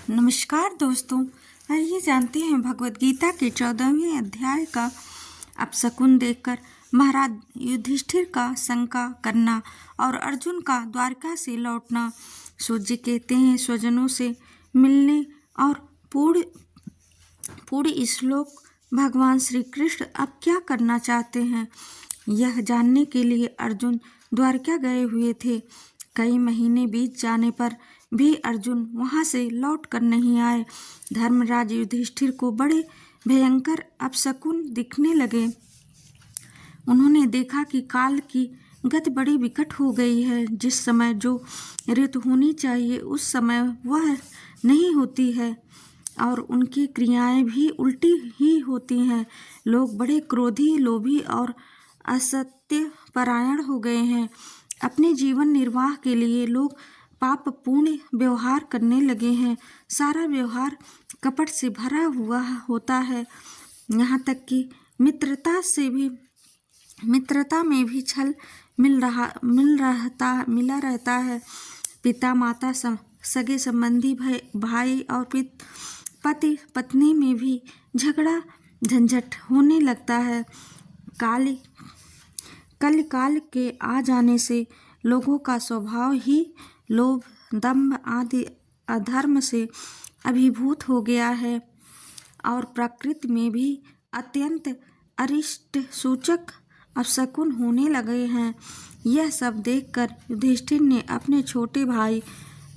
नमस्कार दोस्तों, आइए जानते हैं भगवत गीता के 14वें अध्याय का अपशकुन देखकर महाराज युधिष्ठिर का शंका करना और अर्जुन का द्वारका से लौटना। सूर्य कहते हैं स्वजनों से मिलने और पूर्ण श्लोक भगवान श्री कृष्ण अब क्या करना चाहते हैं यह जानने के लिए अर्जुन द्वारका गए हुए थे। कई महीने बीत जाने पर भी अर्जुन वहां से लौट कर नहीं आए। धर्मराज युधिष्ठिर को बड़े भयंकर अपशकुन दिखने लगे। उन्होंने देखा कि काल की गति बड़ी विकट हो गई है। जिस समय जो ऋतु होनी चाहिए उस समय वह नहीं होती है और उनकी क्रियाएं भी उल्टी ही होती हैं। लोग बड़े क्रोधी, लोभी और असत्य परायण हो गए हैं। अपने जीवन निर्वाह के लिए लोग पाप पूर्ण व्यवहार करने लगे हैं। सारा व्यवहार कपट से भरा हुआ होता है। यहाँ तक कि मित्रता में भी छल मिला रहता है। पिता माता सगे संबंधी भाई और पति पत्नी में भी झगड़ा झंझट होने लगता है। काल के आ जाने से लोगों का स्वभाव ही लोभ, दंभ आदि अधर्म से अभिभूत हो गया है और प्रकृति में भी अत्यंत अरिष्ट सूचक अपशकुन होने लगे हैं। यह सब देखकर युधिष्ठिर ने अपने छोटे भाई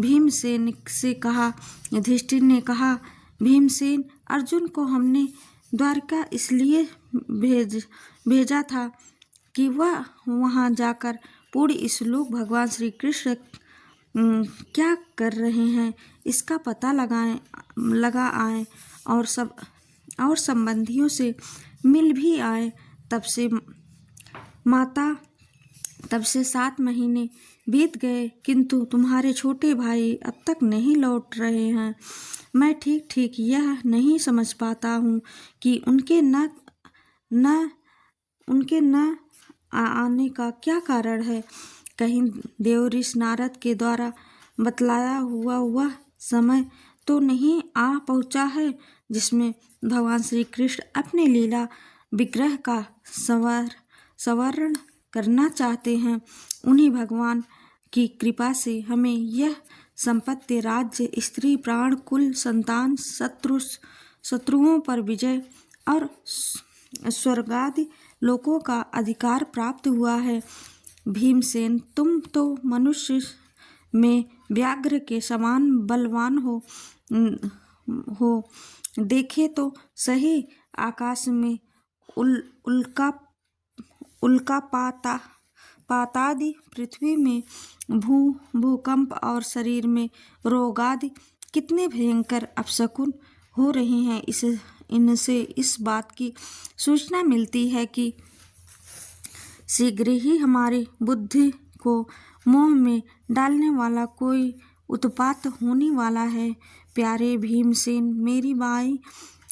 भीमसेन से कहा। युधिष्ठिर ने कहा, भीमसेन, अर्जुन को हमने द्वारका इसलिए भेजा था कि वह वहां जाकर पूर्ण श्लोक भगवान श्री कृष्ण क्या कर रहे हैं इसका पता लगा आए और संबंधियों से मिल भी आए। तब से 7 महीने बीत गए, किंतु तुम्हारे छोटे भाई अब तक नहीं लौट रहे हैं। मैं ठीक यह नहीं समझ पाता हूँ कि उनके न आने का क्या कारण है। कहीं देवऋषि नारद के द्वारा बतलाया हुआ वह समय तो नहीं आ पहुँचा है जिसमें भगवान श्री कृष्ण अपने लीला विग्रह का संवरण करना चाहते हैं। उन्हीं भगवान की कृपा से हमें यह संपत्ति, राज्य, स्त्री, प्राण, कुल, संतान, शत्रुओं पर विजय और स्वर्गादि लोकों का अधिकार प्राप्त हुआ है। भीमसेन, तुम तो मनुष्य में व्याघ्र के समान बलवान हो। देखे तो सही, आकाश में उल्कापातादि, पृथ्वी में भूकंप और शरीर में रोगादि कितने भयंकर अपशकुन हो रहे हैं। इनसे इस बात की सूचना मिलती है कि शीघ्र ही हमारी बुद्धि को मोह में डालने वाला कोई उत्पात होने वाला है। प्यारे भीमसेन, मेरी बाईं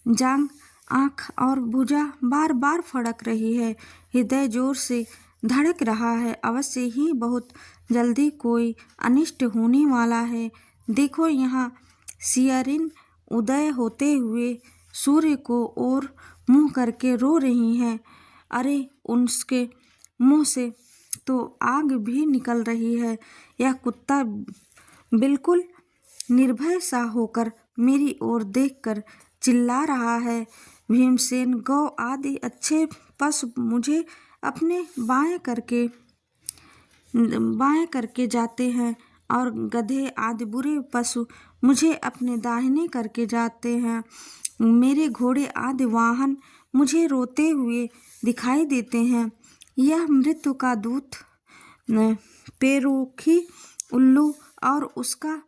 जांघ, आँख और भुजा बार बार फड़क रही है। हृदय जोर से धड़क रहा है। अवश्य ही बहुत जल्दी कोई अनिष्ट होने वाला है। देखो, यहाँ सियारिन उदय होते हुए सूर्य को ओर मुँह करके रो रही हैं। अरे, उनके मुँह से तो आग भी निकल रही है। यह कुत्ता बिल्कुल निर्भय सा होकर मेरी ओर देखकर चिल्ला रहा है। भीमसेन, गौ आदि अच्छे पशु मुझे अपने बाएं करके जाते हैं और गधे आदि बुरे पशु मुझे अपने दाहिने करके जाते हैं। मेरे घोड़े आदि वाहन मुझे रोते हुए दिखाई देते हैं। यह मृत्यु का दूत पेरुखी उल्लू और उसका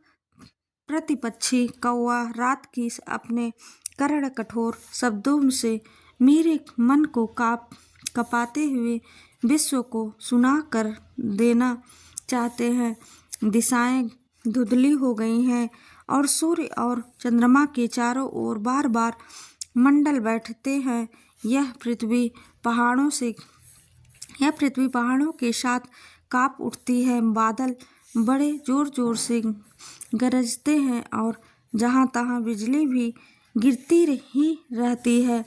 प्रतिपक्षी कौवा रात की अपने कर्ण कठोर शब्दों से मेरे मन को कपाते हुए विश्व को सुना कर देना चाहते हैं। दिशाएं धुंधली हो गई हैं और सूर्य और चंद्रमा के चारों ओर बार बार मंडल बैठते हैं। यह पृथ्वी पहाड़ों के साथ कांप उठती है। बादल बड़े जोर जोर से गरजते हैं और जहाँ तहाँ बिजली भी गिरती ही रहती है।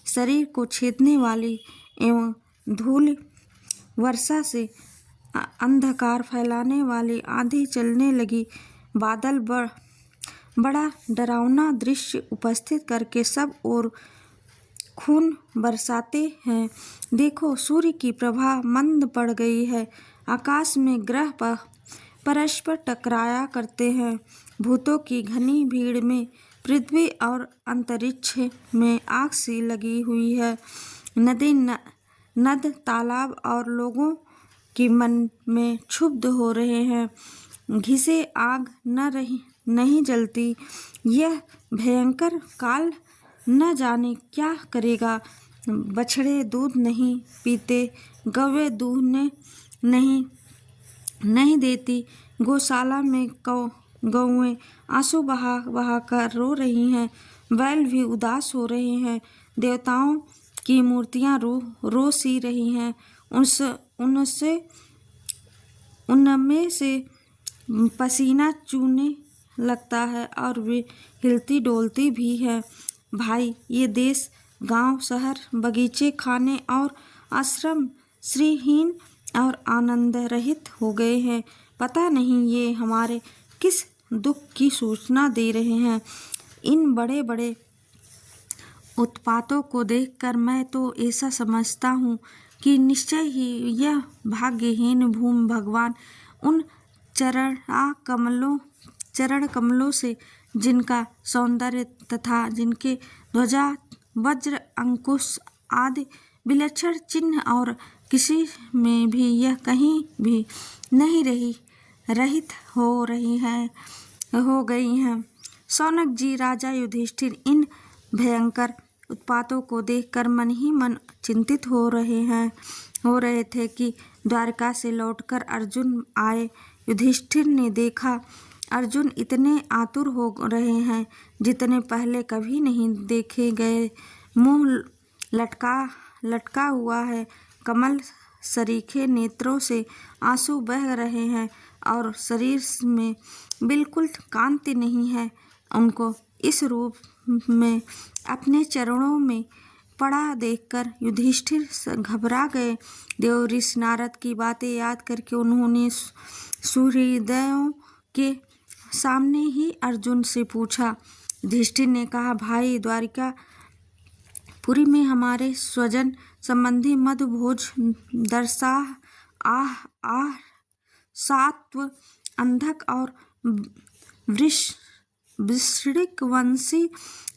शरीर को छेदने वाली एवं धूल वर्षा से अंधकार फैलाने वाली आंधी चलने लगी। बादल बड़ा डरावना दृश्य उपस्थित करके सब ओर खून बरसाते हैं। देखो, सूर्य की प्रभा मंद पड़ गई है। आकाश में ग्रह परस्पर टकराया करते हैं। भूतों की घनी भीड़ में पृथ्वी और अंतरिक्ष में आग सी लगी हुई है। नदी नद तालाब और लोगों के मन में क्षुब्ध हो रहे हैं। घिसे आग नहीं जलती। यह भयंकर काल न जाने क्या करेगा। बछड़े दूध नहीं पीते, गौवें दूध नहीं देती। गौशाला में गौएं आंसू बहा कर रो रही हैं। बैल भी उदास हो रहे हैं। देवताओं की मूर्तियां रो सी रही हैं। उनमें से पसीना चूने लगता है और वे हिलती डोलती भी है। भाई, ये देश, गांव, शहर, बगीचे, खाने और आश्रम श्रीहीन और आनंद रहित हो गए हैं। पता नहीं ये हमारे किस दुख की सूचना दे रहे हैं। इन बड़े बड़े उत्पातों को देखकर मैं तो ऐसा समझता हूँ कि निश्चय ही यह भाग्यहीन भूमि भगवान उन चरण कमलों से, जिनका सौंदर्य तथा जिनके ध्वजा वज्र अंकुश आदि विलक्षण चिन्ह और किसी में भी यह कहीं भी नहीं रहित हो गई हैं। शौनक जी, राजा युधिष्ठिर इन भयंकर उत्पातों को देखकर मन ही मन चिंतित हो रहे थे कि द्वारका से लौटकर अर्जुन आए। युधिष्ठिर ने देखा, अर्जुन इतने आतुर हो रहे हैं जितने पहले कभी नहीं देखे गए। मुंह लटका हुआ है। कमल सरीखे नेत्रों से आंसू बह रहे हैं और शरीर में बिल्कुल कांति नहीं है। उनको इस रूप में अपने चरणों में पड़ा देखकर युधिष्ठिर घबरा गए। देव ऋषि नारद की बातें याद करके उन्होंने सूर्योदयों के सामने ही अर्जुन से पूछा। युधिष्ठिर ने कहा, भाई, द्वारिकापुरी में हमारे स्वजन संबंधी मधुभोज दरसाह आह सात्व अंधक और वृश्चिक वंशी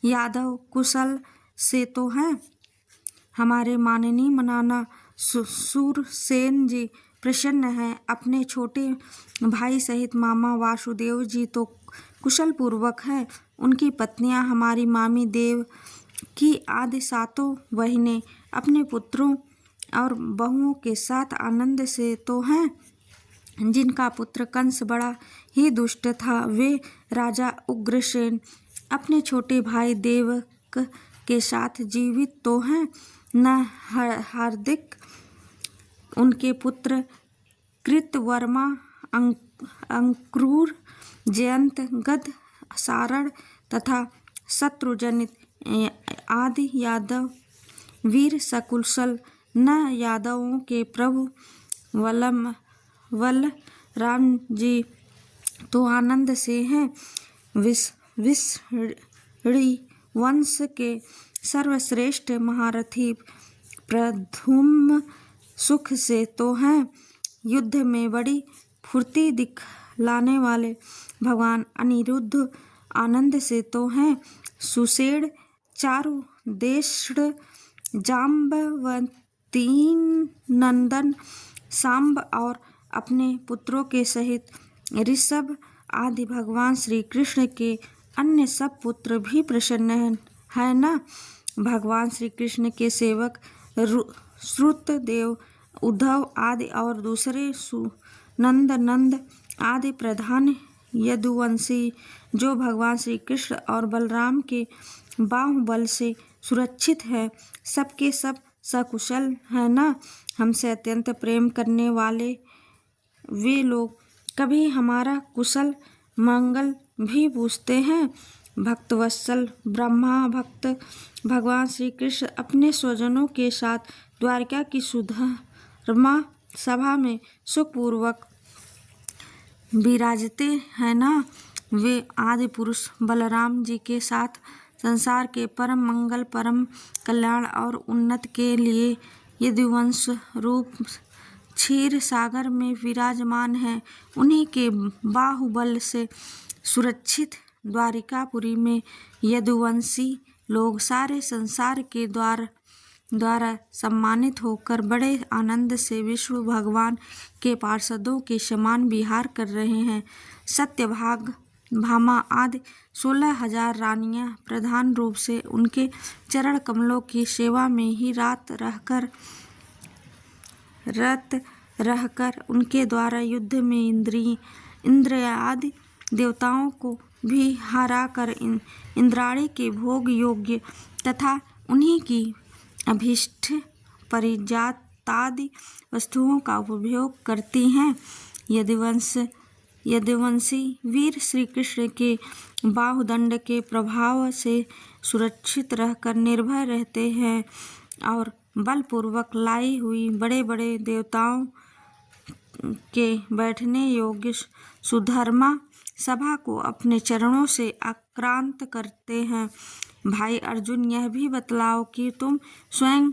यादव कुशल से तो हैं। हमारे माननीय मनाना सूरसेन जी प्रसन्न हैं। अपने छोटे भाई सहित मामा वासुदेव जी तो कुशल पूर्वक हैं। उनकी पत्नियां, हमारी मामी देव की आदि सातों बहिनें अपने पुत्रों और बहुओं के साथ आनंद से तो हैं। जिनका पुत्र कंस बड़ा ही दुष्ट था, वे राजा उग्रसेन अपने छोटे भाई देवक के साथ जीवित तो हैं। न हार्दिक, उनके पुत्र कृतवर्मा, अंक्रूर, जयंत, गद, सारण तथा शत्रुजनित आदि यादव वीर सकुशल। न यादवों के प्रभु बलराम जी तो आनंद से हैं। विष्णु वंश के सर्वश्रेष्ठ महारथी प्रद्युम्न सुख से तो हैं। युद्ध में बड़ी फुर्ती दिखलाने वाले भगवान अनिरुद्ध आनंद से तो हैं। सुषेण, चारुदेष्ण, जाम्बवती नंदन, सांब और अपने पुत्रों के सहित ऋषभ आदि भगवान श्री कृष्ण के अन्य सब पुत्र भी प्रसन्न है ना। भगवान श्री कृष्ण के सेवक श्रुतदेव, उद्धव आदि और दूसरे नंद आदि प्रधान यदुवंशी, जो भगवान श्री कृष्ण और बलराम के बाहुबल से सुरक्षित है, सबके सब सकुशल है ना। हमसे अत्यंत प्रेम करने वाले वे लोग कभी हमारा कुशल मंगल भी पूछते हैं। भक्तवत्सल ब्रह्मा भक्त भगवान श्री कृष्ण अपने स्वजनों के साथ द्वारिका की सुधर्मा सभा में सुखपूर्वक विराजते हैं ना। वे आदि पुरुष बलराम जी के साथ संसार के परम मंगल, परम कल्याण और उन्नति के लिए यदुवंश रूप क्षीर सागर में विराजमान है। उन्हीं के बाहुबल से सुरक्षित द्वारिकापुरी में यदुवंशी लोग सारे संसार के द्वारा सम्मानित होकर बड़े आनंद से विष्णु भगवान के पार्षदों के समान विहार कर रहे हैं। सत्यभाग भामा आदि 16,000 रानियां प्रधान रूप से उनके चरण कमलों की सेवा में ही रत रहकर उनके द्वारा युद्ध में इंद्र आदि देवताओं को भी हराकर इंद्राणी के भोग योग्य तथा उन्हीं की अभीष्ट परिजातादि वस्तुओं का उपभोग करती हैं। यदुवंशी वीर श्री कृष्ण के बाहुदंड के प्रभाव से सुरक्षित रहकर निर्भय रहते हैं और बलपूर्वक लाई हुई बड़े बड़े देवताओं के बैठने योग्य सुधर्मा सभा को अपने चरणों से आक्रांत करते हैं। भाई अर्जुन, यह भी बतलाओ कि तुम स्वयं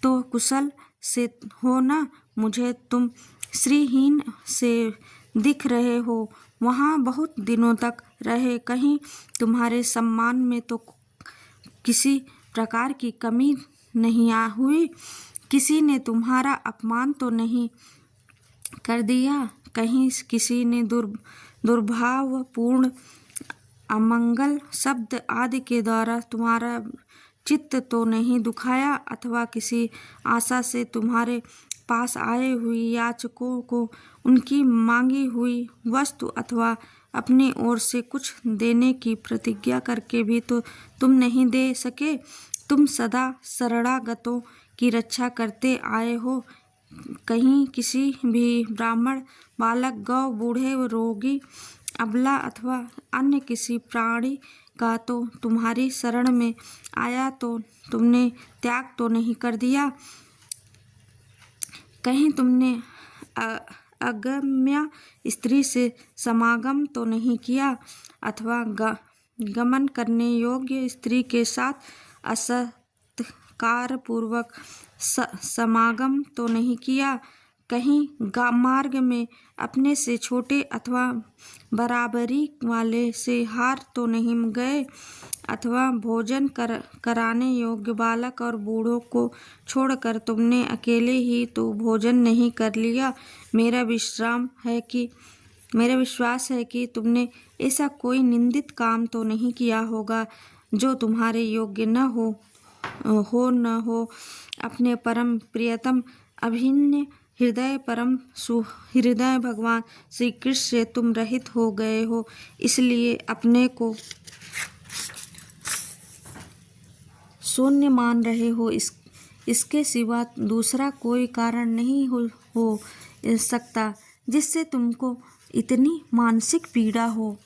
तो कुशल से हो ना। मुझे तुम श्रीहीन से दिख रहे हो। वहाँ बहुत दिनों तक रहे, कहीं तुम्हारे सम्मान में तो किसी प्रकार की कमी नहीं हुई? किसी ने तुम्हारा अपमान तो नहीं कर दिया? कहीं किसी ने दुर्भावपूर्ण अमंगल शब्द आदि के द्वारा तुम्हारा चित्त तो नहीं दुखाया? अथवा किसी आशा से तुम्हारे पास आए हुए याचकों को उनकी मांगी हुई वस्तु अथवा अपनी ओर से कुछ देने की प्रतिज्ञा करके भी तो तुम नहीं दे सके? तुम सदा शरणागतों की रक्षा करते आए हो। कहीं किसी भी ब्राह्मण बालक, गौ, बूढ़े, रोगी, अबला अथवा अन्य किसी प्राणी का तो तुम्हारी शरण में आया तो तुमने त्याग तो नहीं कर दिया? कहीं तुमने अगम्य स्त्री से समागम तो नहीं किया? अथवा गमन करने योग्य स्त्री के साथ असत्कारपूर्वक समागम तो नहीं किया? कहीं मार्ग में अपने से छोटे अथवा बराबरी वाले से हार तो नहीं गए? अथवा भोजन कराने योग्य बालक और बूढ़ों को छोड़कर तुमने अकेले ही तो भोजन नहीं कर लिया? मेरा विश्वास है कि तुमने ऐसा कोई निंदित काम तो नहीं किया होगा जो तुम्हारे योग्य न हो। अपने परम प्रियतम अभिन्न हृदय परम सुहृदय भगवान श्री कृष्ण से तुम रहित हो गए हो, इसलिए अपने को शून्य मान रहे हो। इसके सिवा दूसरा कोई कारण नहीं हो सकता जिससे तुमको इतनी मानसिक पीड़ा हो।